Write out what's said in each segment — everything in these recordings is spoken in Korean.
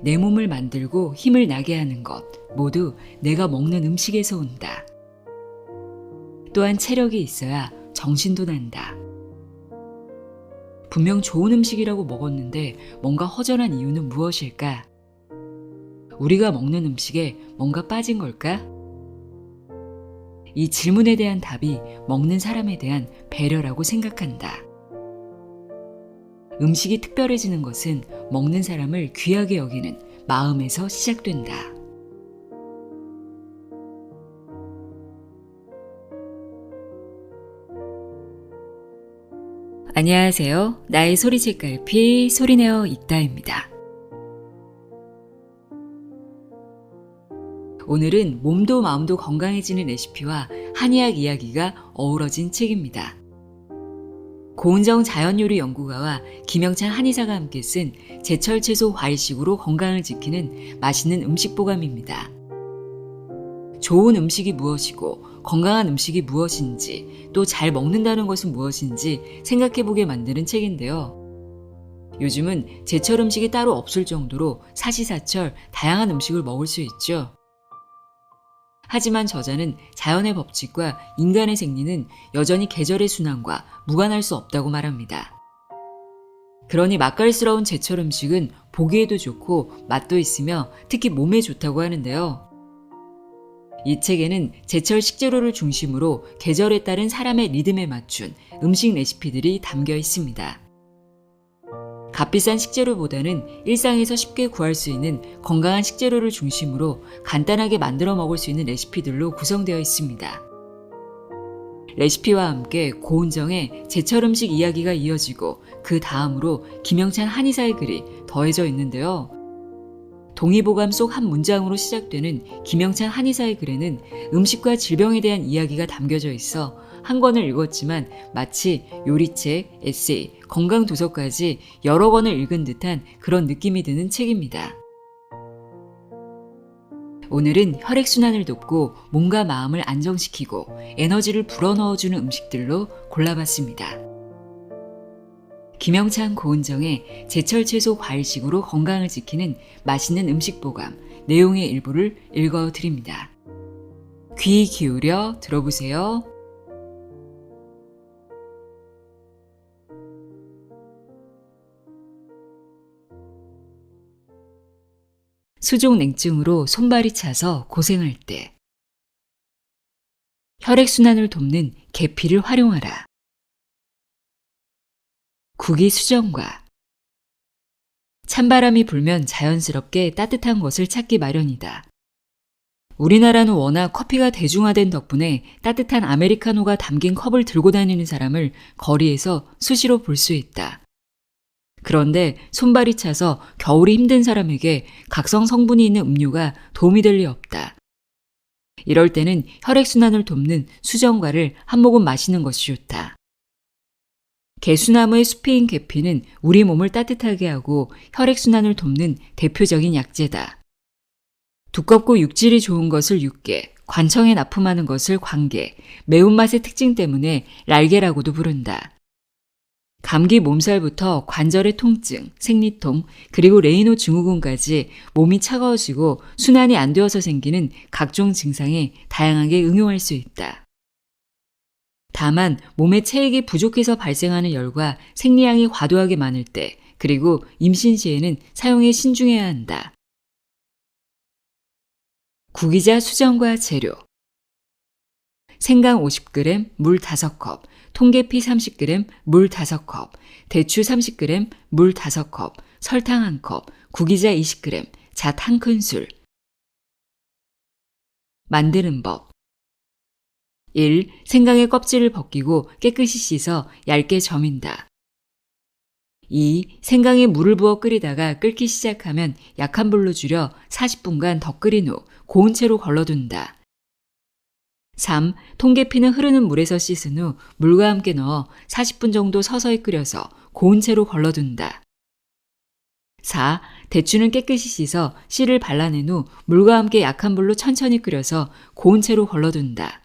내 몸을 만들고 힘을 나게 하는 것 모두 내가 먹는 음식에서 온다. 또한 체력이 있어야 정신도 난다. 분명 좋은 음식이라고 먹었는데 뭔가 허전한 이유는 무엇일까? 우리가 먹는 음식에 뭔가 빠진 걸까? 이 질문에 대한 답이 먹는 사람에 대한 배려라고 생각한다. 음식이 특별해지는 것은 먹는 사람을 귀하게 여기는 마음에서 시작된다. 안녕하세요. 나의 소리책갈피 소리내어 읽다입니다. 오늘은 몸도 마음도 건강해지는 레시피와 한의학 이야기가 어우러진 책입니다. 고은정 자연요리 연구가와 김영찬 한의사가 함께 쓴 제철 채소 과일식으로 건강을 지키는 맛있는 음식보감입니다. 좋은 음식이 무엇이고 건강한 음식이 무엇인지 또 잘 먹는다는 것은 무엇인지 생각해보게 만드는 책인데요. 요즘은 제철 음식이 따로 없을 정도로 사시사철 다양한 음식을 먹을 수 있죠. 하지만 저자는 자연의 법칙과 인간의 생리는 여전히 계절의 순환과 무관할 수 없다고 말합니다. 그러니 맛깔스러운 제철 음식은 보기에도 좋고 맛도 있으며 특히 몸에 좋다고 하는데요. 이 책에는 제철 식재료를 중심으로 계절에 따른 사람의 리듬에 맞춘 음식 레시피들이 담겨 있습니다. 값비싼 식재료보다는 일상에서 쉽게 구할 수 있는 건강한 식재료를 중심으로 간단하게 만들어 먹을 수 있는 레시피들로 구성되어 있습니다. 레시피와 함께 고은정의 제철 음식 이야기가 이어지고 그 다음으로 김영찬 한의사의 글이 더해져 있는데요. 동의보감 속 한 문장으로 시작되는 김영찬 한의사의 글에는 음식과 질병에 대한 이야기가 담겨져 있어 한 권을 읽었지만 마치 요리책, 에세이, 건강도서까지 여러 권을 읽은 듯한 그런 느낌이 드는 책입니다. 오늘은 혈액순환을 돕고 몸과 마음을 안정시키고 에너지를 불어넣어주는 음식들로 골라봤습니다. 김영찬 고은정의 제철 채소 과일식으로 건강을 지키는 맛있는 음식보감 내용의 일부를 읽어드립니다. 귀 기울여 들어보세요. 수족 냉증으로 손발이 차서 고생할 때 혈액순환을 돕는 계피를 활용하라. 국이 수정과 찬바람이 불면 자연스럽게 따뜻한 것을 찾기 마련이다. 우리나라는 워낙 커피가 대중화된 덕분에 따뜻한 아메리카노가 담긴 컵을 들고 다니는 사람을 거리에서 수시로 볼 수 있다. 그런데 손발이 차서 겨울이 힘든 사람에게 각성 성분이 있는 음료가 도움이 될 리 없다. 이럴 때는 혈액순환을 돕는 수정과를 한 모금 마시는 것이 좋다. 개수나무의 숲인 계피는 우리 몸을 따뜻하게 하고 혈액순환을 돕는 대표적인 약재다. 두껍고 육질이 좋은 것을 육계, 관청에 납품하는 것을 관계, 매운맛의 특징 때문에 랄게라고도 부른다. 감기 몸살부터 관절의 통증, 생리통, 그리고 레이노 증후군까지 몸이 차가워지고 순환이 안 되어서 생기는 각종 증상에 다양하게 응용할 수 있다. 다만 몸에 체액이 부족해서 발생하는 열과 생리량이 과도하게 많을 때, 그리고 임신 시에는 사용에 신중해야 한다. 구기자 수정과 재료 생강 50g, 물 5컵, 통계피 30g, 물 5컵, 대추 30g, 물 5컵, 설탕 1컵, 구기자 20g, 잣 1큰술. 만드는 법 1. 생강의 껍질을 벗기고 깨끗이 씻어 얇게 저민다. 2. 생강에 물을 부어 끓이다가 끓기 시작하면 약한 불로 줄여 40분간 더 끓인 후 고운 채로 걸러둔다. 3. 통계피는 흐르는 물에서 씻은 후 물과 함께 넣어 40분 정도 서서히 끓여서 고운 채로 걸러둔다. 4. 대추는 깨끗이 씻어 씨를 발라낸 후 물과 함께 약한 불로 천천히 끓여서 고운 채로 걸러둔다.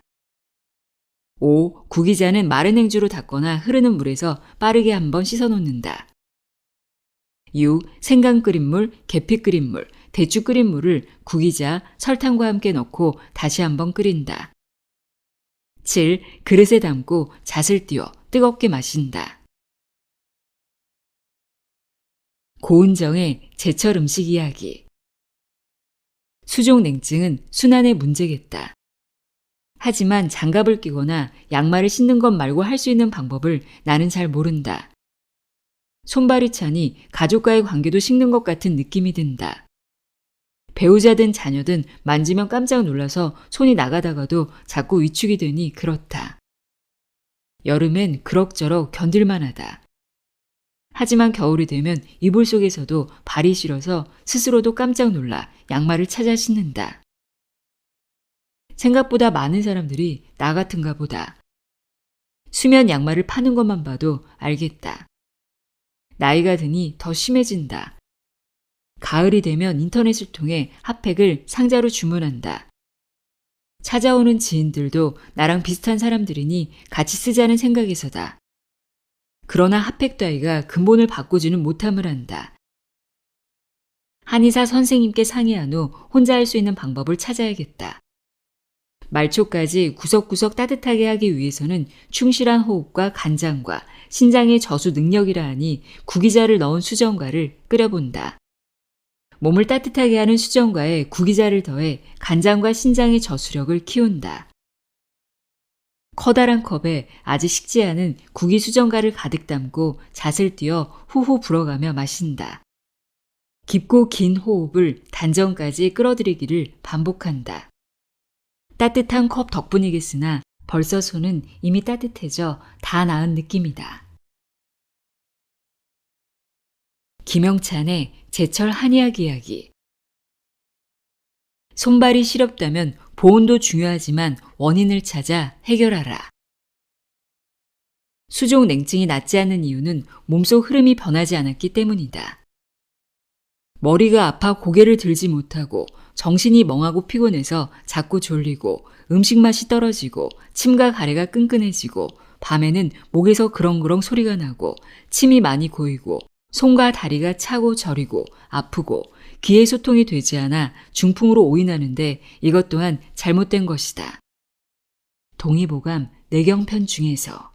5. 구기자는 마른 행주로 닦거나 흐르는 물에서 빠르게 한번 씻어 놓는다. 이후 생강 끓인 물, 계피 끓인 물, 대추 끓인 물을 구기자, 설탕과 함께 넣고 다시 한번 끓인다. 7. 그릇에 담고 잣을 띄워 뜨겁게 마신다. 고은정의 제철 음식 이야기. 수족 냉증은 순환의 문제겠다. 하지만 장갑을 끼거나 양말을 신는 것 말고 할 수 있는 방법을 나는 잘 모른다. 손발이 차니 가족과의 관계도 식는 것 같은 느낌이 든다. 배우자든 자녀든 만지면 깜짝 놀라서 손이 나가다가도 자꾸 위축이 되니 그렇다. 여름엔 그럭저럭 견딜만하다. 하지만 겨울이 되면 이불 속에서도 발이 시려서 스스로도 깜짝 놀라 양말을 찾아 신는다. 생각보다 많은 사람들이 나 같은가 보다. 수면 양말을 파는 것만 봐도 알겠다. 나이가 드니 더 심해진다. 가을이 되면 인터넷을 통해 핫팩을 상자로 주문한다. 찾아오는 지인들도 나랑 비슷한 사람들이니 같이 쓰자는 생각에서다. 그러나 핫팩 따위가 근본을 바꾸지는 못함을 안다. 한의사 선생님께 상의한 후 혼자 할 수 있는 방법을 찾아야겠다. 말초까지 구석구석 따뜻하게 하기 위해서는 충실한 호흡과 간장과 신장의 저수 능력이라 하니 구기자를 넣은 수정과를 끓여본다. 몸을 따뜻하게 하는 수정과에 구기자를 더해 간장과 신장의 저수력을 키운다. 커다란 컵에 아직 식지 않은 구기 수정과를 가득 담고 잣을 띄어 후후 불어가며 마신다. 깊고 긴 호흡을 단전까지 끌어들이기를 반복한다. 따뜻한 컵 덕분이겠으나 벌써 손은 이미 따뜻해져 다 나은 느낌이다. 김영찬의 제철 한의학 이야기. 손발이 시렵다면 보온도 중요하지만 원인을 찾아 해결하라. 수족 냉증이 낫지 않는 이유는 몸속 흐름이 변하지 않았기 때문이다. 머리가 아파 고개를 들지 못하고 정신이 멍하고 피곤해서 자꾸 졸리고 음식 맛이 떨어지고 침과 가래가 끈끈해지고 밤에는 목에서 그렁그렁 소리가 나고 침이 많이 고이고 손과 다리가 차고 저리고 아프고 귀에 소통이 되지 않아 중풍으로 오인하는데 이것 또한 잘못된 것이다. 동의보감 내경편 중에서.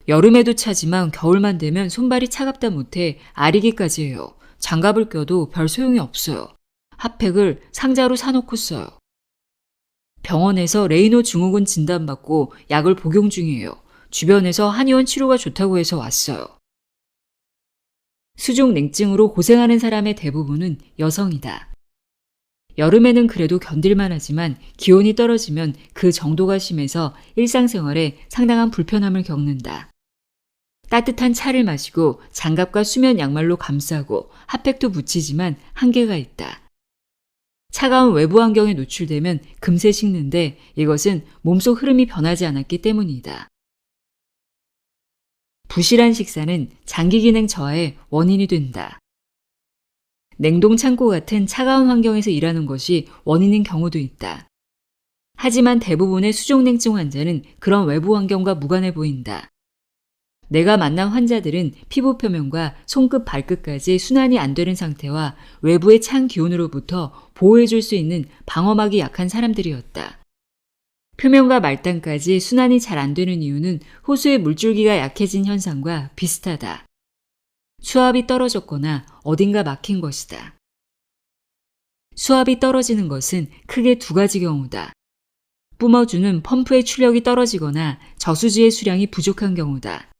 여름에도 차지만 겨울만 되면 손발이 차갑다 못해 아리기까지 해요. 장갑을 껴도 별 소용이 없어요. 핫팩을 상자로 사놓고 써요. 병원에서 레이노 증후군 진단받고 약을 복용 중이에요. 주변에서 한의원 치료가 좋다고 해서 왔어요. 수족 냉증으로 고생하는 사람의 대부분은 여성이다. 여름에는 그래도 견딜만 하지만 기온이 떨어지면 그 정도가 심해서 일상생활에 상당한 불편함을 겪는다. 따뜻한 차를 마시고 장갑과 수면 양말로 감싸고 핫팩도 붙이지만 한계가 있다. 차가운 외부 환경에 노출되면 금세 식는데 이것은 몸속 흐름이 변하지 않았기 때문이다. 부실한 식사는 장기 기능 저하의 원인이 된다. 냉동 창고 같은 차가운 환경에서 일하는 것이 원인인 경우도 있다. 하지만 대부분의 수족냉증 환자는 그런 외부 환경과 무관해 보인다. 내가 만난 환자들은 피부 표면과 손끝 발끝까지 순환이 안 되는 상태와 외부의 찬 기온으로부터 보호해줄 수 있는 방어막이 약한 사람들이었다. 표면과 말단까지 순환이 잘 안 되는 이유는 호수의 물줄기가 약해진 현상과 비슷하다. 수압이 떨어졌거나 어딘가 막힌 것이다. 수압이 떨어지는 것은 크게 두 가지 경우다. 뿜어주는 펌프의 출력이 떨어지거나 저수지의 수량이 부족한 경우다.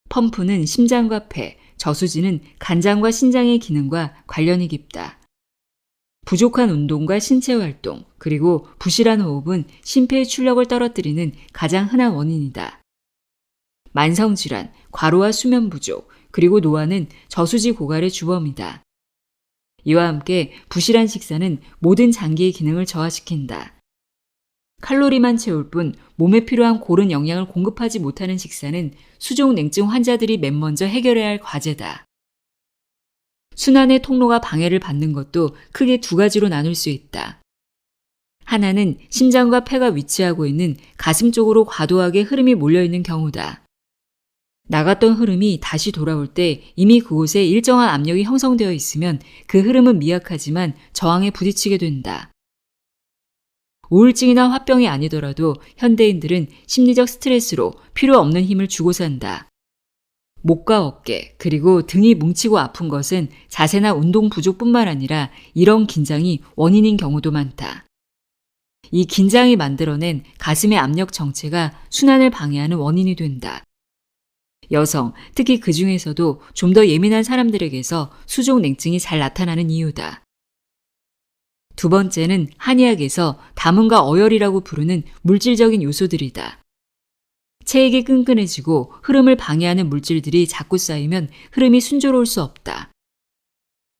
펌프는 심장과 폐, 저수지는 간장과 신장의 기능과 관련이 깊다. 부족한 운동과 신체 활동, 그리고 부실한 호흡은 심폐의 출력을 떨어뜨리는 가장 흔한 원인이다. 만성질환, 과로와 수면 부족, 그리고 노화는 저수지 고갈의 주범이다. 이와 함께 부실한 식사는 모든 장기의 기능을 저하시킨다. 칼로리만 채울 뿐 몸에 필요한 고른 영양을 공급하지 못하는 식사는 수족 냉증 환자들이 맨 먼저 해결해야 할 과제다. 순환의 통로가 방해를 받는 것도 크게 두 가지로 나눌 수 있다. 하나는 심장과 폐가 위치하고 있는 가슴 쪽으로 과도하게 흐름이 몰려있는 경우다. 나갔던 흐름이 다시 돌아올 때 이미 그곳에 일정한 압력이 형성되어 있으면 그 흐름은 미약하지만 저항에 부딪히게 된다. 우울증이나 화병이 아니더라도 현대인들은 심리적 스트레스로 필요 없는 힘을 주고 산다. 목과 어깨, 그리고 등이 뭉치고 아픈 것은 자세나 운동 부족뿐만 아니라 이런 긴장이 원인인 경우도 많다. 이 긴장이 만들어낸 가슴의 압력 정체가 순환을 방해하는 원인이 된다. 여성, 특히 그 중에서도 좀 더 예민한 사람들에게서 수족 냉증이 잘 나타나는 이유다. 두 번째는 한의학에서 담음과 어혈이라고 부르는 물질적인 요소들이다. 체액이 끈끈해지고 흐름을 방해하는 물질들이 자꾸 쌓이면 흐름이 순조로울 수 없다.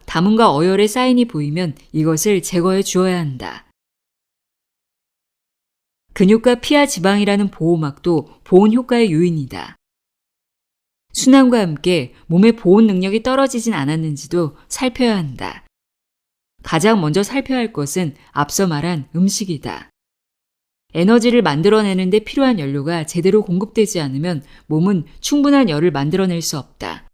담음과 어혈의 사인이 보이면 이것을 제거해 주어야 한다. 근육과 피하 지방이라는 보호막도 보온 효과의 요인이다. 순환과 함께 몸의 보온 능력이 떨어지진 않았는지도 살펴야 한다. 가장 먼저 살펴야 할 것은 앞서 말한 음식이다. 에너지를 만들어내는 데 필요한 연료가 제대로 공급되지 않으면 몸은 충분한 열을 만들어낼 수 없다.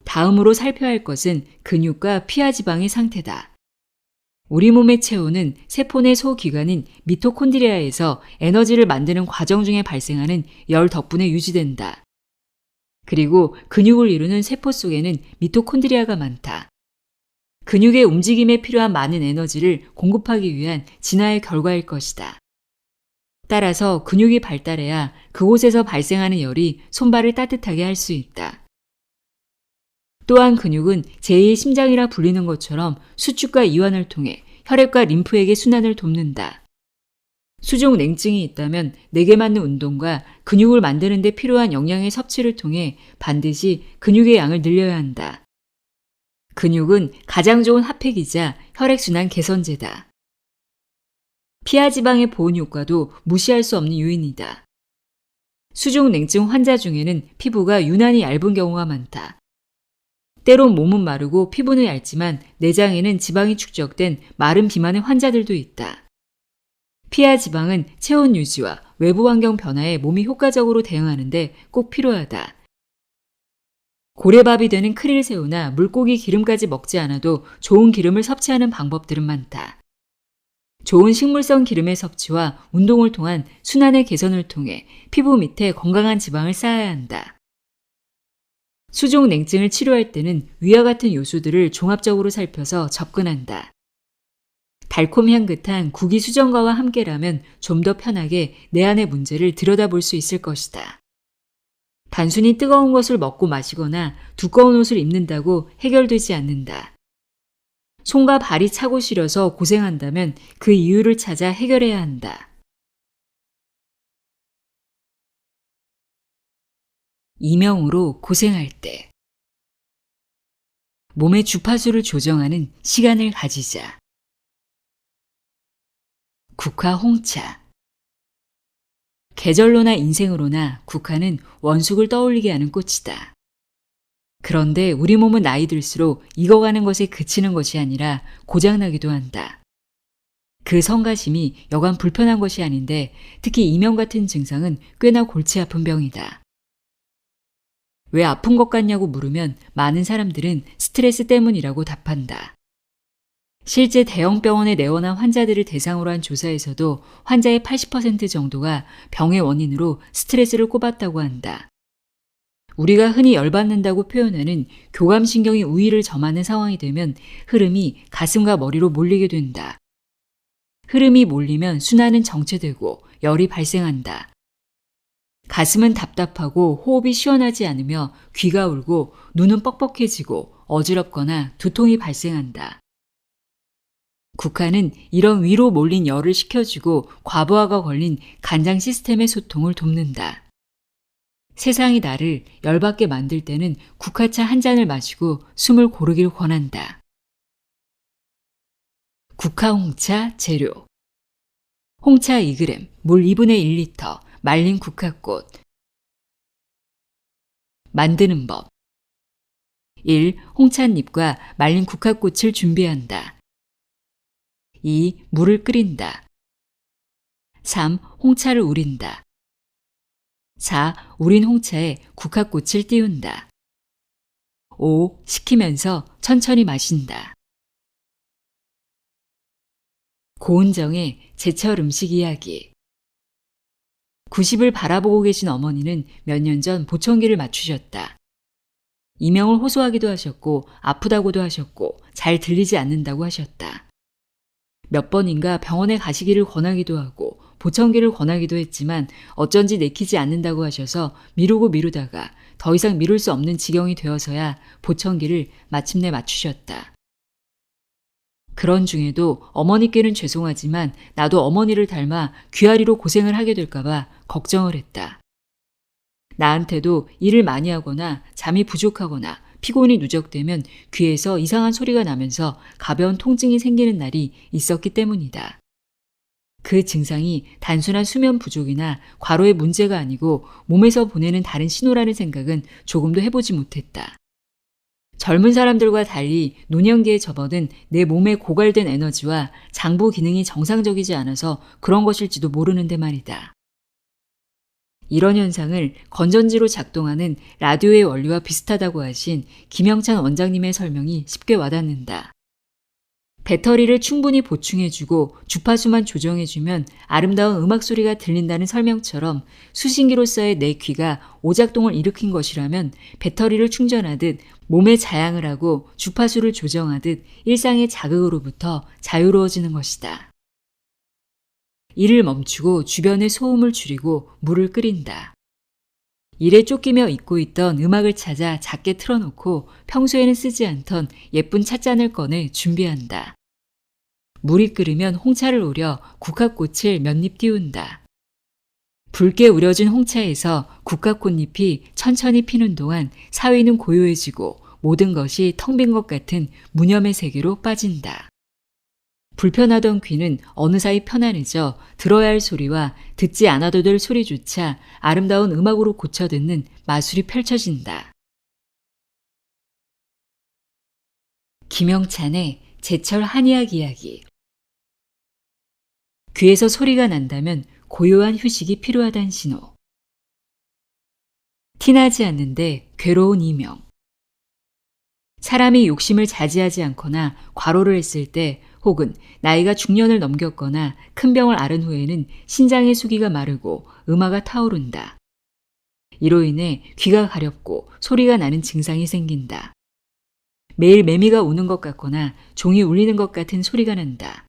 다음으로 살펴야 할 것은 근육과 피하 지방의 상태다. 우리 몸의 체온은 세포 내 소기관인 미토콘드리아에서 에너지를 만드는 과정 중에 발생하는 열 덕분에 유지된다. 그리고 근육을 이루는 세포 속에는 미토콘드리아가 많다. 근육의 움직임에 필요한 많은 에너지를 공급하기 위한 진화의 결과일 것이다. 따라서 근육이 발달해야 그곳에서 발생하는 열이 손발을 따뜻하게 할 수 있다. 또한 근육은 제2의 심장이라 불리는 것처럼 수축과 이완을 통해 혈액과 림프에게 순환을 돕는다. 수족 냉증이 있다면 내게 맞는 운동과 근육을 만드는 데 필요한 영양의 섭취를 통해 반드시 근육의 양을 늘려야 한다. 근육은 가장 좋은 핫팩이자 혈액순환 개선제다. 피하 지방의 보온 효과도 무시할 수 없는 요인이다. 수족 냉증 환자 중에는 피부가 유난히 얇은 경우가 많다. 때론 몸은 마르고 피부는 얇지만 내장에는 지방이 축적된 마른 비만의 환자들도 있다. 피하 지방은 체온 유지와 외부 환경 변화에 몸이 효과적으로 대응하는데 꼭 필요하다. 고래밥이 되는 크릴새우나 물고기 기름까지 먹지 않아도 좋은 기름을 섭취하는 방법들은 많다. 좋은 식물성 기름의 섭취와 운동을 통한 순환의 개선을 통해 피부 밑에 건강한 지방을 쌓아야 한다. 수족 냉증을 치료할 때는 위와 같은 요소들을 종합적으로 살펴서 접근한다. 달콤 향긋한 국이 수정과와 함께라면 좀 더 편하게 내 안의 문제를 들여다볼 수 있을 것이다. 단순히 뜨거운 것을 먹고 마시거나 두꺼운 옷을 입는다고 해결되지 않는다. 손과 발이 차고 시려서 고생한다면 그 이유를 찾아 해결해야 한다. 이명으로 고생할 때 몸의 주파수를 조정하는 시간을 가지자. 국화 홍차. 계절로나 인생으로나 국화는 원숙을 떠올리게 하는 꽃이다. 그런데 우리 몸은 나이 들수록 익어가는 것에 그치는 것이 아니라 고장나기도 한다. 그 성가심이 여간 불편한 것이 아닌데 특히 이명 같은 증상은 꽤나 골치 아픈 병이다. 왜 아픈 것 같냐고 물으면 많은 사람들은 스트레스 때문이라고 답한다. 실제 대형 병원에 내원한 환자들을 대상으로 한 조사에서도 환자의 80% 정도가 병의 원인으로 스트레스를 꼽았다고 한다. 우리가 흔히 열받는다고 표현하는 교감신경이 우위를 점하는 상황이 되면 흐름이 가슴과 머리로 몰리게 된다. 흐름이 몰리면 순환은 정체되고 열이 발생한다. 가슴은 답답하고 호흡이 시원하지 않으며 귀가 울고 눈은 뻑뻑해지고 어지럽거나 두통이 발생한다. 국화는 이런 위로 몰린 열을 식혀주고 과부하가 걸린 간장 시스템의 소통을 돕는다. 세상이 나를 열받게 만들 때는 국화차 한 잔을 마시고 숨을 고르길 권한다. 국화 홍차 재료. 홍차 2g, 물 2분의 1리터, 말린 국화꽃. 만드는 법. 1. 홍찻잎과 말린 국화꽃을 준비한다. 2. 물을 끓인다. 3. 홍차를 우린다. 4. 우린 홍차에 국화꽃을 띄운다. 5. 식히면서 천천히 마신다. 고은정의 제철 음식 이야기. 90을 바라보고 계신 어머니는 몇 년 전 보청기를 맞추셨다. 이명을 호소하기도 하셨고 아프다고도 하셨고 잘 들리지 않는다고 하셨다. 몇 번인가 병원에 가시기를 권하기도 하고 보청기를 권하기도 했지만 어쩐지 내키지 않는다고 하셔서 미루다가 더 이상 미룰 수 없는 지경이 되어서야 보청기를 마침내 맞추셨다. 그런 중에도 어머니께는 죄송하지만 나도 어머니를 닮아 귀앓이로 고생을 하게 될까봐 걱정을 했다. 나한테도 일을 많이 하거나 잠이 부족하거나 피곤이 누적되면 귀에서 이상한 소리가 나면서 가벼운 통증이 생기는 날이 있었기 때문이다. 그 증상이 단순한 수면 부족이나 과로의 문제가 아니고 몸에서 보내는 다른 신호라는 생각은 조금도 해보지 못했다. 젊은 사람들과 달리 노년기에 접어든 내 몸에 고갈된 에너지와 장부 기능이 정상적이지 않아서 그런 것일지도 모르는데 말이다. 이런 현상을 건전지로 작동하는 라디오의 원리와 비슷하다고 하신 김영찬 원장님의 설명이 쉽게 와닿는다. 배터리를 충분히 보충해주고 주파수만 조정해주면 아름다운 음악 소리가 들린다는 설명처럼 수신기로서의 내 귀가 오작동을 일으킨 것이라면 배터리를 충전하듯 몸에 자양을 하고 주파수를 조정하듯 일상의 자극으로부터 자유로워지는 것이다. 일을 멈추고 주변의 소음을 줄이고 물을 끓인다. 일에 쫓기며 잊고 있던 음악을 찾아 작게 틀어놓고 평소에는 쓰지 않던 예쁜 찻잔을 꺼내 준비한다. 물이 끓으면 홍차를 우려 국화꽃을 몇 입 띄운다. 붉게 우려진 홍차에서 국화꽃잎이 천천히 피는 동안 사위는 고요해지고 모든 것이 텅 빈 것 같은 무념의 세계로 빠진다. 불편하던 귀는 어느 사이 편안해져 들어야 할 소리와 듣지 않아도 될 소리조차 아름다운 음악으로 고쳐 듣는 마술이 펼쳐진다. 김영찬의 제철 한의학 이야기. 귀에서 소리가 난다면 고요한 휴식이 필요하다는 신호. 티나지 않는데 괴로운 이명. 사람이 욕심을 자제하지 않거나 과로를 했을 때 혹은 나이가 중년을 넘겼거나 큰 병을 앓은 후에는 신장의 수기가 마르고 음화가 타오른다. 이로 인해 귀가 가렵고 소리가 나는 증상이 생긴다. 매일 매미가 우는 것 같거나 종이 울리는 것 같은 소리가 난다.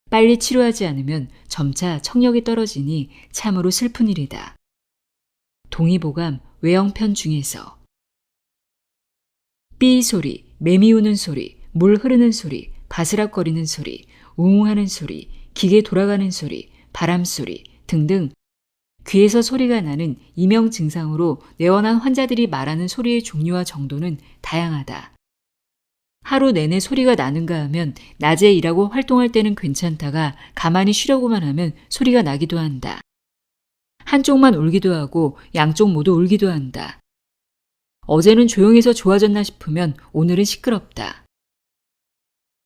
빨리 치료하지 않으면 점차 청력이 떨어지니 참으로 슬픈 일이다. 동의보감 외영편 중에서 삐 소리, 매미 우는 소리, 물 흐르는 소리, 바스락거리는 소리, 웅웅하는 소리, 기계 돌아가는 소리, 바람 소리 등등 귀에서 소리가 나는 이명 증상으로 내원한 환자들이 말하는 소리의 종류와 정도는 다양하다. 하루 내내 소리가 나는가 하면 낮에 일하고 활동할 때는 괜찮다가 가만히 쉬려고만 하면 소리가 나기도 한다. 한쪽만 울기도 하고 양쪽 모두 울기도 한다. 어제는 조용해서 좋아졌나 싶으면 오늘은 시끄럽다.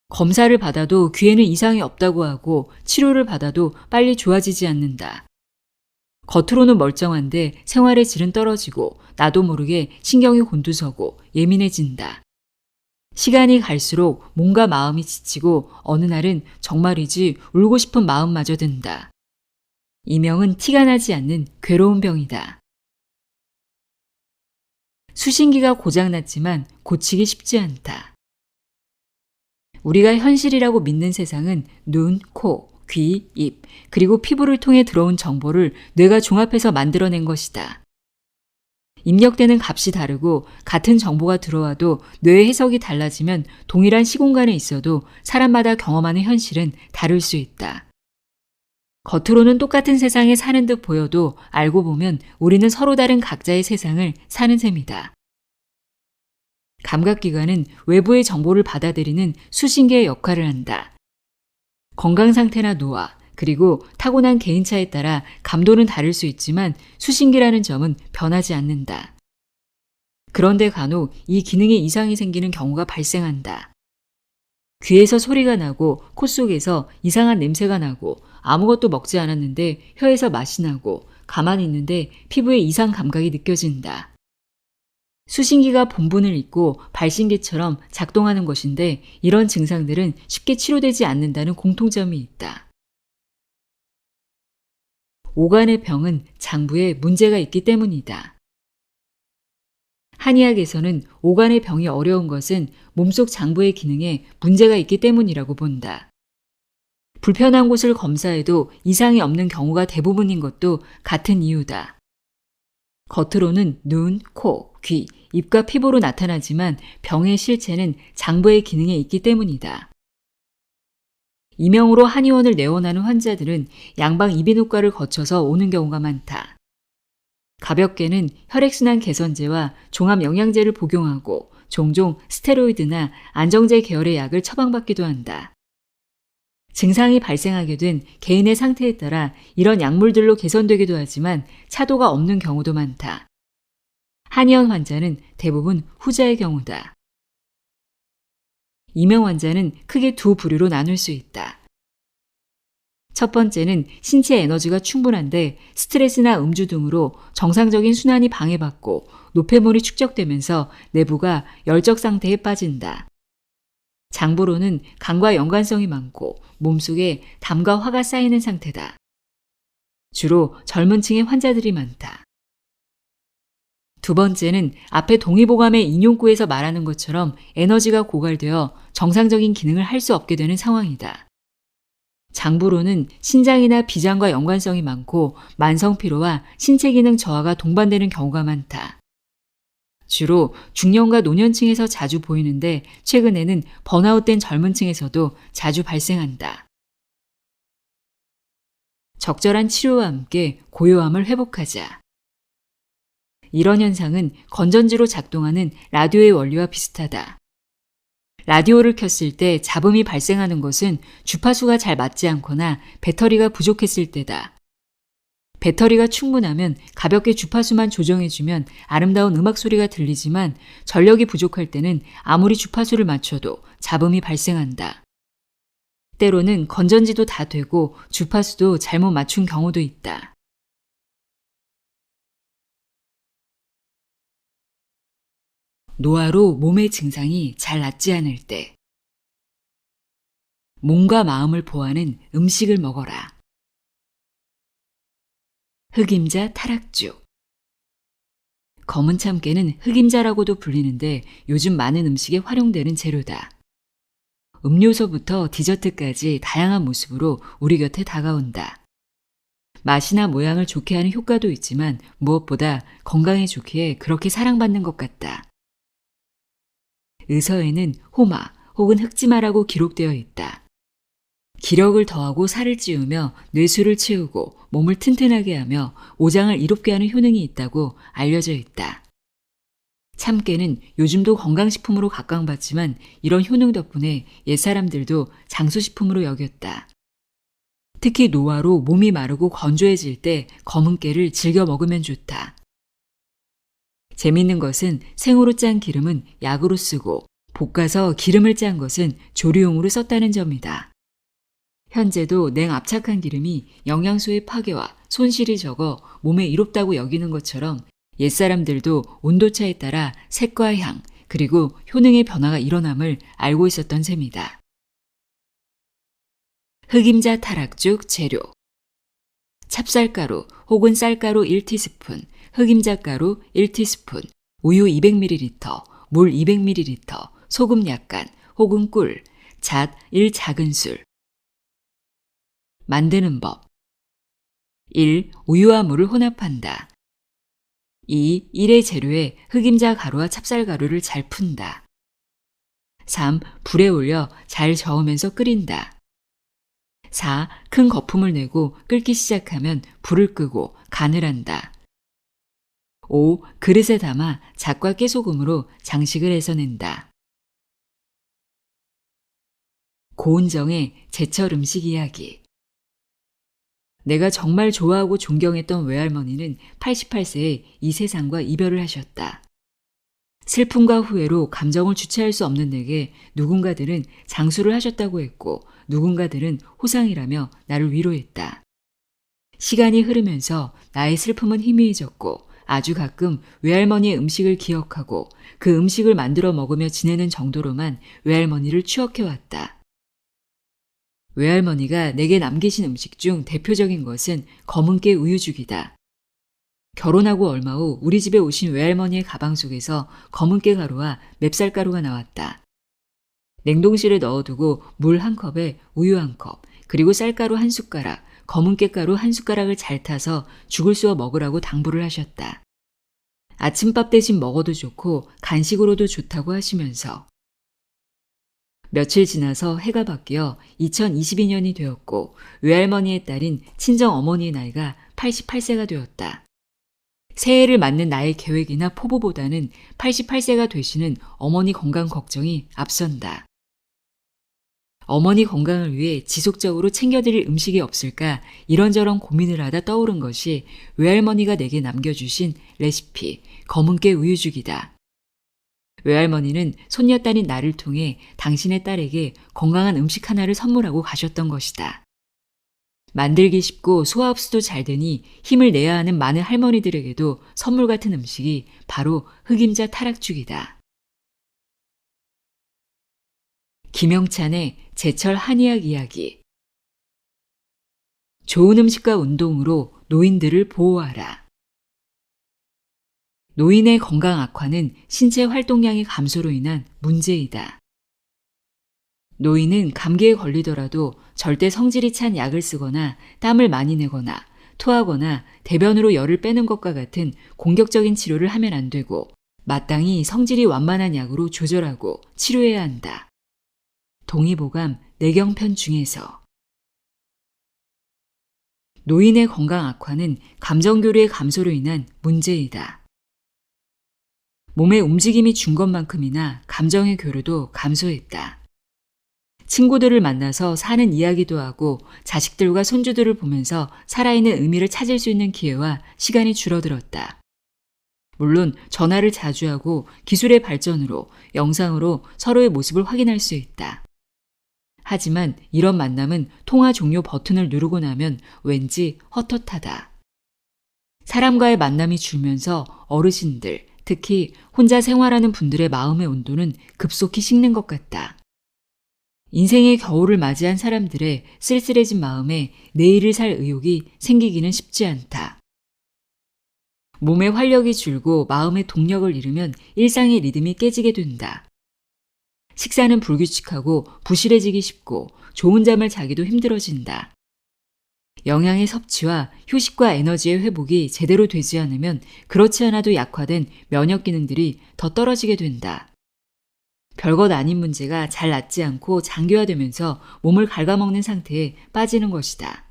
검사를 받아도 귀에는 이상이 없다고 하고 치료를 받아도 빨리 좋아지지 않는다. 겉으로는 멀쩡한데 생활의 질은 떨어지고 나도 모르게 신경이 곤두서고 예민해진다. 시간이 갈수록 몸과 마음이 지치고 어느 날은 정말이지 울고 싶은 마음마저 든다. 이명은 티가 나지 않는 괴로운 병이다. 수신기가 고장났지만 고치기 쉽지 않다. 우리가 현실이라고 믿는 세상은 눈, 코, 귀, 입, 그리고 피부를 통해 들어온 정보를 뇌가 종합해서 만들어낸 것이다. 입력되는 값이 다르고 같은 정보가 들어와도 뇌의 해석이 달라지면 동일한 시공간에 있어도 사람마다 경험하는 현실은 다를 수 있다. 겉으로는 똑같은 세상에 사는 듯 보여도 알고 보면 우리는 서로 다른 각자의 세상을 사는 셈이다. 감각기관은 외부의 정보를 받아들이는 수신기의 역할을 한다. 건강 상태나 노화, 그리고 타고난 개인차에 따라 감도는 다를 수 있지만 수신기라는 점은 변하지 않는다. 그런데 간혹 이 기능에 이상이 생기는 경우가 발생한다. 귀에서 소리가 나고 콧속에서 이상한 냄새가 나고 아무것도 먹지 않았는데 혀에서 맛이 나고 가만히 있는데 피부에 이상 감각이 느껴진다. 수신기가 본분을 잊고 발신기처럼 작동하는 것인데 이런 증상들은 쉽게 치료되지 않는다는 공통점이 있다. 오간의 병은 장부에 문제가 있기 때문이다. 한의학에서는 오간의 병이 어려운 것은 몸속 장부의 기능에 문제가 있기 때문이라고 본다. 불편한 곳을 검사해도 이상이 없는 경우가 대부분인 것도 같은 이유다. 겉으로는 눈, 코, 귀, 입과 피부로 나타나지만 병의 실체는 장부의 기능에 있기 때문이다. 이명으로 한의원을 내원하는 환자들은 양방 이비인후과를 거쳐서 오는 경우가 많다. 가볍게는 혈액순환 개선제와 종합영양제를 복용하고 종종 스테로이드나 안정제 계열의 약을 처방받기도 한다. 증상이 발생하게 된 개인의 상태에 따라 이런 약물들로 개선되기도 하지만 차도가 없는 경우도 많다. 한의원 환자는 대부분 후자의 경우다. 이명 환자는 크게 두 부류로 나눌 수 있다. 첫 번째는 신체 에너지가 충분한데 스트레스나 음주 등으로 정상적인 순환이 방해받고 노폐물이 축적되면서 내부가 열적 상태에 빠진다. 장부로는 간과 연관성이 많고 몸속에 담과 화가 쌓이는 상태다. 주로 젊은 층의 환자들이 많다. 두 번째는 앞에 동의보감의 인용구에서 말하는 것처럼 에너지가 고갈되어 정상적인 기능을 할 수 없게 되는 상황이다. 장부로는 신장이나 비장과 연관성이 많고 만성피로와 신체 기능 저하가 동반되는 경우가 많다. 주로 중년과 노년층에서 자주 보이는데 최근에는 번아웃된 젊은 층에서도 자주 발생한다. 적절한 치료와 함께 고요함을 회복하자. 이런 현상은 건전지로 작동하는 라디오의 원리와 비슷하다. 라디오를 켰을 때 잡음이 발생하는 것은 주파수가 잘 맞지 않거나 배터리가 부족했을 때다. 배터리가 충분하면 가볍게 주파수만 조정해주면 아름다운 음악 소리가 들리지만 전력이 부족할 때는 아무리 주파수를 맞춰도 잡음이 발생한다. 때로는 건전지도 다 되고 주파수도 잘못 맞춘 경우도 있다. 노화로 몸의 증상이 잘 낫지 않을 때 몸과 마음을 보하는 음식을 먹어라. 흑임자 타락죽. 검은 참깨는 흑임자라고도 불리는데 요즘 많은 음식에 활용되는 재료다. 음료서부터 디저트까지 다양한 모습으로 우리 곁에 다가온다. 맛이나 모양을 좋게 하는 효과도 있지만 무엇보다 건강에 좋기에 그렇게 사랑받는 것 같다. 의서에는 호마 혹은 흑지마라고 기록되어 있다. 기력을 더하고 살을 찌우며 뇌수를 채우고 몸을 튼튼하게 하며 오장을 이롭게 하는 효능이 있다고 알려져 있다. 참깨는 요즘도 건강식품으로 각광받지만 이런 효능 덕분에 옛사람들도 장수식품으로 여겼다. 특히 노화로 몸이 마르고 건조해질 때 검은 깨를 즐겨 먹으면 좋다. 재밌는 것은 생으로 짠 기름은 약으로 쓰고 볶아서 기름을 짠 것은 조리용으로 썼다는 점이다. 현재도 냉압착한 기름이 영양소의 파괴와 손실이 적어 몸에 이롭다고 여기는 것처럼 옛사람들도 온도차에 따라 색과 향 그리고 효능의 변화가 일어남을 알고 있었던 셈이다. 흑임자 타락죽 재료. 찹쌀가루 혹은 쌀가루 1티스푼, 흑임자가루 1티스푼, 우유 200ml, 물 200ml, 소금 약간 혹은 꿀, 잣 1작은술. 만드는 법. 1. 우유와 물을 혼합한다. 2. 1의 재료에 흑임자 가루와 찹쌀가루를 잘 푼다. 3. 불에 올려 잘 저으면서 끓인다. 4. 큰 거품을 내고 끓기 시작하면 불을 끄고 간을 한다. 5. 그릇에 담아 잣과 깨소금으로 장식을 해서 낸다. 고은정의 제철 음식 이야기. 내가 정말 좋아하고 존경했던 외할머니는 88세에 이 세상과 이별을 하셨다. 슬픔과 후회로 감정을 주체할 수 없는 내게 누군가들은 장수를 하셨다고 했고 누군가들은 호상이라며 나를 위로했다. 시간이 흐르면서 나의 슬픔은 희미해졌고 아주 가끔 외할머니의 음식을 기억하고 그 음식을 만들어 먹으며 지내는 정도로만 외할머니를 추억해왔다. 외할머니가 내게 남기신 음식 중 대표적인 것은 검은깨 우유죽이다. 결혼하고 얼마 후 우리 집에 오신 외할머니의 가방 속에서 검은깨 가루와 맵쌀가루가 나왔다. 냉동실에 넣어두고 물 한 컵에 우유 한 컵, 그리고 쌀가루 한 숟가락, 검은깨가루 한 숟가락을 잘 타서 죽을 쑤어 먹으라고 당부를 하셨다. 아침밥 대신 먹어도 좋고 간식으로도 좋다고 하시면서 며칠 지나서 해가 바뀌어 2022년이 되었고 외할머니의 딸인 친정어머니의 나이가 88세가 되었다. 새해를 맞는 나의 계획이나 포부보다는 88세가 되시는 어머니 건강 걱정이 앞선다. 어머니 건강을 위해 지속적으로 챙겨드릴 음식이 없을까 이런저런 고민을 하다 떠오른 것이 외할머니가 내게 남겨주신 레시피 검은깨 우유죽이다. 외할머니는 손녀딸인 나를 통해 당신의 딸에게 건강한 음식 하나를 선물하고 가셨던 것이다. 만들기 쉽고 소화 흡수도 잘 되니 힘을 내야 하는 많은 할머니들에게도 선물 같은 음식이 바로 흑임자 타락죽이다. 김영찬의 제철 한의학 이야기. 좋은 음식과 운동으로 노인들을 보호하라. 노인의 건강 악화는 신체 활동량의 감소로 인한 문제이다. 노인은 감기에 걸리더라도 절대 성질이 찬 약을 쓰거나 땀을 많이 내거나 토하거나 대변으로 열을 빼는 것과 같은 공격적인 치료를 하면 안 되고 마땅히 성질이 완만한 약으로 조절하고 치료해야 한다. 동의보감 내경편 중에서 노인의 건강 악화는 감정교류의 감소로 인한 문제이다. 몸의 움직임이 준 것만큼이나 감정의 교류도 감소했다. 친구들을 만나서 사는 이야기도 하고 자식들과 손주들을 보면서 살아있는 의미를 찾을 수 있는 기회와 시간이 줄어들었다. 물론 전화를 자주 하고 기술의 발전으로 영상으로 서로의 모습을 확인할 수 있다. 하지만 이런 만남은 통화 종료 버튼을 누르고 나면 왠지 헛헛하다. 사람과의 만남이 줄면서 어르신들, 특히 혼자 생활하는 분들의 마음의 온도는 급속히 식는 것 같다. 인생의 겨울을 맞이한 사람들의 쓸쓸해진 마음에 내일을 살 의욕이 생기기는 쉽지 않다. 몸의 활력이 줄고 마음의 동력을 잃으면 일상의 리듬이 깨지게 된다. 식사는 불규칙하고 부실해지기 쉽고 좋은 잠을 자기도 힘들어진다. 영양의 섭취와 휴식과 에너지의 회복이 제대로 되지 않으면 그렇지 않아도 약화된 면역 기능들이 더 떨어지게 된다. 별것 아닌 문제가 잘 낫지 않고 장기화되면서 몸을 갉아먹는 상태에 빠지는 것이다.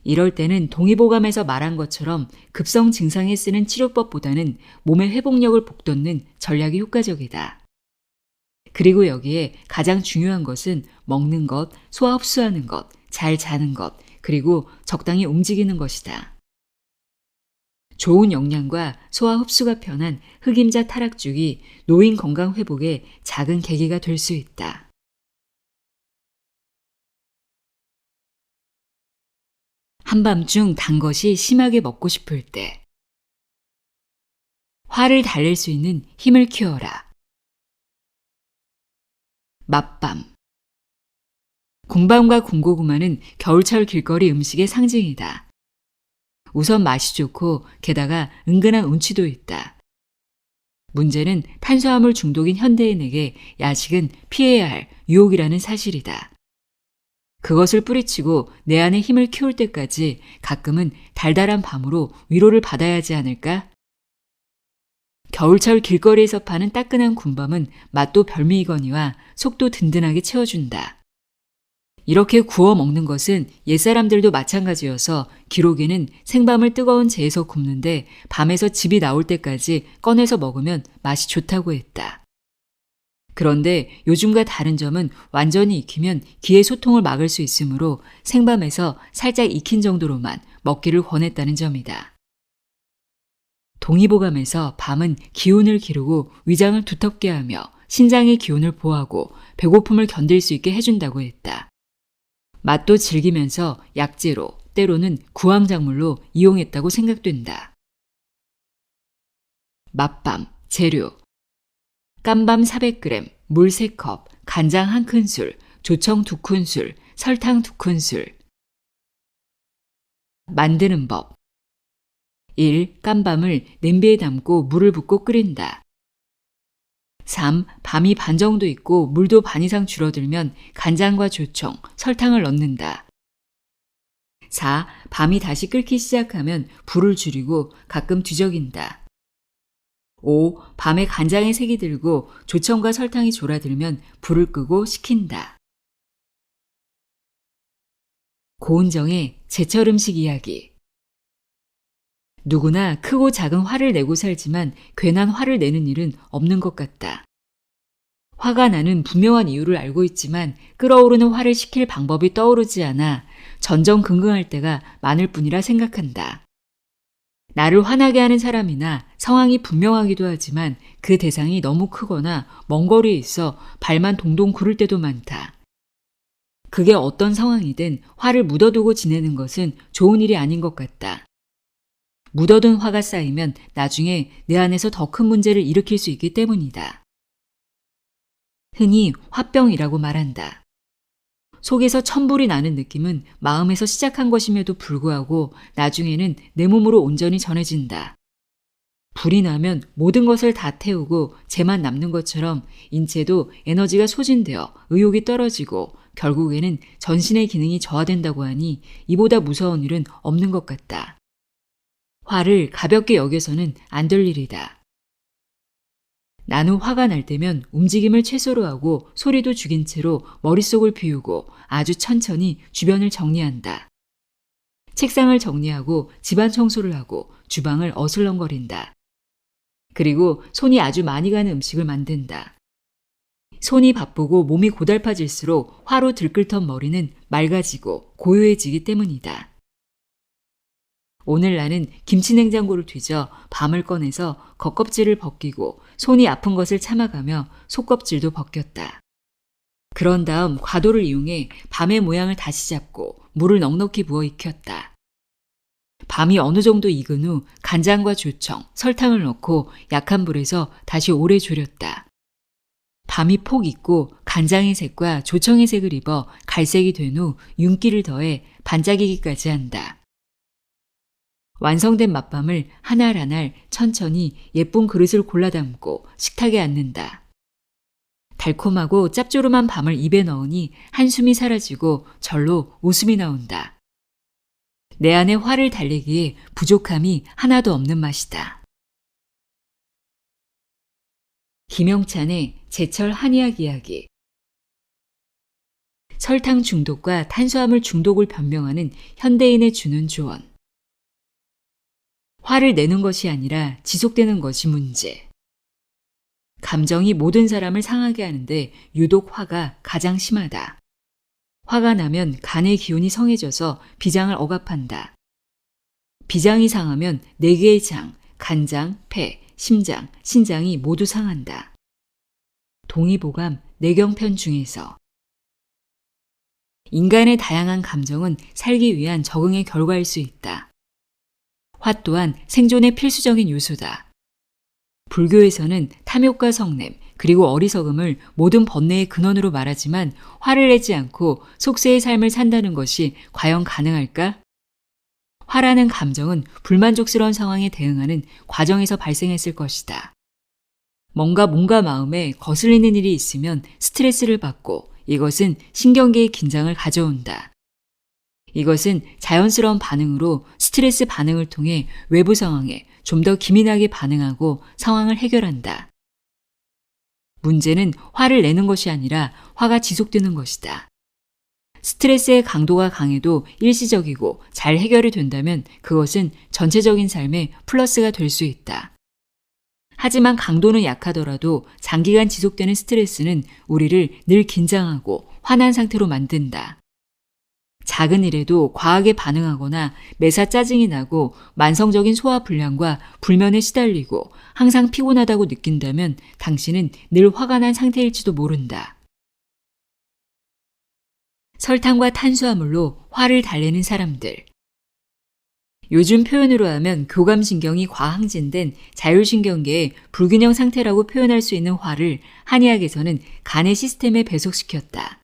이럴 때는 동의보감에서 말한 것처럼 급성 증상에 쓰는 치료법보다는 몸의 회복력을 북돋는 전략이 효과적이다. 그리고 여기에 가장 중요한 것은 먹는 것, 소화 흡수하는 것, 잘 자는 것, 그리고 적당히 움직이는 것이다. 좋은 영양과 소화 흡수가 편한 흑임자 타락죽이 노인 건강 회복의 작은 계기가 될 수 있다. 한밤중 단 것이 심하게 먹고 싶을 때 화를 달랠 수 있는 힘을 키워라. 맛밤. 군밤과 군고구마는 겨울철 길거리 음식의 상징이다. 우선 맛이 좋고 게다가 은근한 운치도 있다. 문제는 탄수화물 중독인 현대인에게 야식은 피해야 할 유혹이라는 사실이다. 그것을 뿌리치고 내 안에 힘을 키울 때까지 가끔은 달달한 밤으로 위로를 받아야 하지 않을까? 겨울철 길거리에서 파는 따끈한 군밤은 맛도 별미이거니와 속도 든든하게 채워준다. 이렇게 구워 먹는 것은 옛사람들도 마찬가지여서 기록에는 생밤을 뜨거운 재에서 굽는데 밤에서 집이 나올 때까지 꺼내서 먹으면 맛이 좋다고 했다. 그런데 요즘과 다른 점은 완전히 익히면 기의 소통을 막을 수 있으므로 생밤에서 살짝 익힌 정도로만 먹기를 권했다는 점이다. 동의보감에서 밤은 기운을 기르고 위장을 두텁게 하며 신장의 기운을 보하고 배고픔을 견딜 수 있게 해준다고 했다. 맛도 즐기면서 약재로 때로는 구황작물로 이용했다고 생각된다. 맛밤, 재료. 깐밤 400g, 물 3컵, 간장 1큰술, 조청 2큰술, 설탕 2큰술. 만드는 법. 1. 깐밤을 냄비에 담고 물을 붓고 끓인다. 3. 밤이 반 정도 있고 물도 반 이상 줄어들면 간장과 조청, 설탕을 넣는다. 4. 밤이 다시 끓기 시작하면 불을 줄이고 가끔 뒤적인다. 5. 밤에 간장에 색이 들고 조청과 설탕이 졸아들면 불을 끄고 식힌다. 고은정의 제철 음식 이야기. 누구나 크고 작은 화를 내고 살지만 괜한 화를 내는 일은 없는 것 같다. 화가 나는 분명한 이유를 알고 있지만 끓어오르는 화를 식힐 방법이 떠오르지 않아 전전긍긍할 때가 많을 뿐이라 생각한다. 나를 화나게 하는 사람이나 상황이 분명하기도 하지만 그 대상이 너무 크거나 먼 거리에 있어 발만 동동 구를 때도 많다. 그게 어떤 상황이든 화를 묻어두고 지내는 것은 좋은 일이 아닌 것 같다. 묻어둔 화가 쌓이면 나중에 내 안에서 더 큰 문제를 일으킬 수 있기 때문이다. 흔히 화병이라고 말한다. 속에서 천불이 나는 느낌은 마음에서 시작한 것임에도 불구하고 나중에는 내 몸으로 온전히 전해진다. 불이 나면 모든 것을 다 태우고 재만 남는 것처럼 인체도 에너지가 소진되어 의욕이 떨어지고 결국에는 전신의 기능이 저하된다고 하니 이보다 무서운 일은 없는 것 같다. 화를 가볍게 여겨서는 안 될 일이다. 나는 화가 날 때면 움직임을 최소로 하고 소리도 죽인 채로 머릿속을 비우고 아주 천천히 주변을 정리한다. 책상을 정리하고 집안 청소를 하고 주방을 어슬렁거린다. 그리고 손이 아주 많이 가는 음식을 만든다. 손이 바쁘고 몸이 고달파질수록 화로 들끓던 머리는 맑아지고 고요해지기 때문이다. 오늘 나는 김치냉장고를 뒤져 밤을 꺼내서 겉껍질을 벗기고 손이 아픈 것을 참아가며 속껍질도 벗겼다. 그런 다음 과도를 이용해 밤의 모양을 다시 잡고 물을 넉넉히 부어 익혔다. 밤이 어느 정도 익은 후 간장과 조청, 설탕을 넣고 약한 불에서 다시 오래 졸였다. 밤이 폭 익고 간장의 색과 조청의 색을 입어 갈색이 된 후 윤기를 더해 반짝이기까지 한다. 완성된 맛밤을 한 알 한 알 천천히 예쁜 그릇을 골라 담고 식탁에 앉는다. 달콤하고 짭조름한 밤을 입에 넣으니 한숨이 사라지고 절로 웃음이 나온다. 내 안에 화를 달래기에 부족함이 하나도 없는 맛이다. 김영찬의 제철 한의학 이야기. 설탕 중독과 탄수화물 중독을 변명하는 현대인의 주는 조언. 화를 내는 것이 아니라 지속되는 것이 문제. 감정이 모든 사람을 상하게 하는데 유독 화가 가장 심하다. 화가 나면 간의 기운이 성해져서 비장을 억압한다. 비장이 상하면 4개의 장, 간장, 폐, 심장, 신장이 모두 상한다. 동의보감 내경편 중에서. 인간의 다양한 감정은 살기 위한 적응의 결과일 수 있다. 화 또한 생존의 필수적인 요소다. 불교에서는 탐욕과 성냄, 그리고 어리석음을 모든 번뇌의 근원으로 말하지만 화를 내지 않고 속세의 삶을 산다는 것이 과연 가능할까? 화라는 감정은 불만족스러운 상황에 대응하는 과정에서 발생했을 것이다. 뭔가 마음에 거슬리는 일이 있으면 스트레스를 받고 이것은 신경계의 긴장을 가져온다. 이것은 자연스러운 반응으로 스트레스 반응을 통해 외부 상황에 좀 더 기민하게 반응하고 상황을 해결한다. 문제는 화를 내는 것이 아니라 화가 지속되는 것이다. 스트레스의 강도가 강해도 일시적이고 잘 해결이 된다면 그것은 전체적인 삶에 플러스가 될 수 있다. 하지만 강도는 약하더라도 장기간 지속되는 스트레스는 우리를 늘 긴장하고 화난 상태로 만든다. 작은 일에도 과하게 반응하거나 매사 짜증이 나고 만성적인 소화불량과 불면에 시달리고 항상 피곤하다고 느낀다면 당신은 늘 화가 난 상태일지도 모른다. 설탕과 탄수화물로 화를 달래는 사람들. 요즘 표현으로 하면 교감신경이 과항진된 자율신경계의 불균형 상태라고 표현할 수 있는 화를 한의학에서는 간의 시스템에 배속시켰다.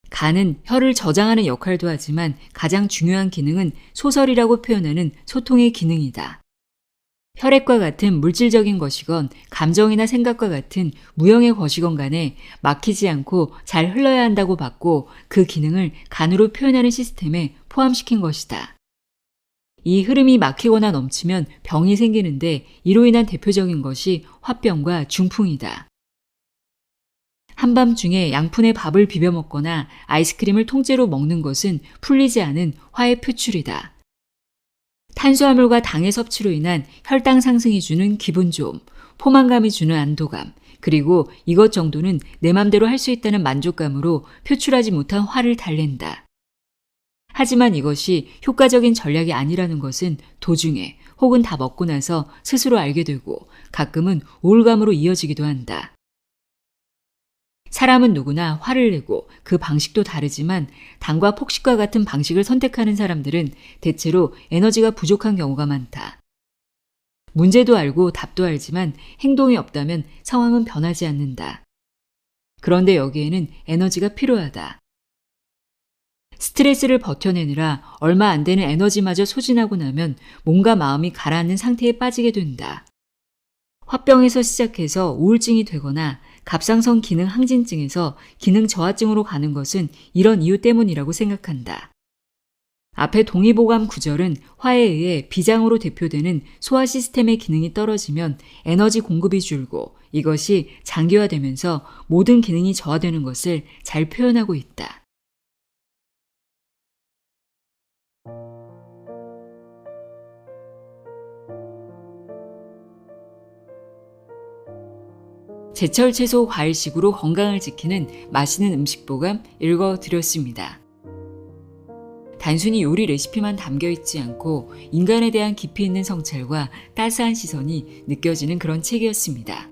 간은 혀를 저장하는 역할도 하지만 가장 중요한 기능은 소설이라고 표현하는 소통의 기능이다. 혈액과 같은 물질적인 것이건 감정이나 생각과 같은 무형의 것이건 간에 막히지 않고 잘 흘러야 한다고 봤고 그 기능을 간으로 표현하는 시스템에 포함시킨 것이다. 이 흐름이 막히거나 넘치면 병이 생기는데 이로 인한 대표적인 것이 화병과 중풍이다. 한밤중에 양푼에 밥을 비벼 먹거나 아이스크림을 통째로 먹는 것은 풀리지 않은 화의 표출이다. 탄수화물과 당의 섭취로 인한 혈당 상승이 주는 기분 좋음, 포만감이 주는 안도감, 그리고 이것 정도는 내 맘대로 할 수 있다는 만족감으로 표출하지 못한 화를 달랜다. 하지만 이것이 효과적인 전략이 아니라는 것은 도중에 혹은 다 먹고 나서 스스로 알게 되고 가끔은 우울감으로 이어지기도 한다. 사람은 누구나 화를 내고 그 방식도 다르지만 당과 폭식과 같은 방식을 선택하는 사람들은 대체로 에너지가 부족한 경우가 많다. 문제도 알고 답도 알지만 행동이 없다면 상황은 변하지 않는다. 그런데 여기에는 에너지가 필요하다. 스트레스를 버텨내느라 얼마 안 되는 에너지마저 소진하고 나면 몸과 마음이 가라앉는 상태에 빠지게 된다. 화병에서 시작해서 우울증이 되거나 갑상선 기능 항진증에서 기능 저하증으로 가는 것은 이런 이유 때문이라고 생각한다. 앞에 동의보감 구절은 화에 의해 비장으로 대표되는 소화 시스템의 기능이 떨어지면 에너지 공급이 줄고 이것이 장기화되면서 모든 기능이 저하되는 것을 잘 표현하고 있다. 제철 채소 과일식으로 건강을 지키는 맛있는 음식보감 읽어드렸습니다. 단순히 요리 레시피만 담겨있지 않고 인간에 대한 깊이 있는 성찰과 따스한 시선이 느껴지는 그런 책이었습니다.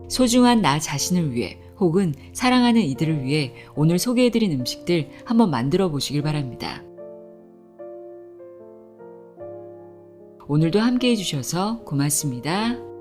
소중한 나 자신을 위해 혹은 사랑하는 이들을 위해 오늘 소개해드린 음식들 한번 만들어 보시길 바랍니다. 오늘도 함께 해주셔서 고맙습니다.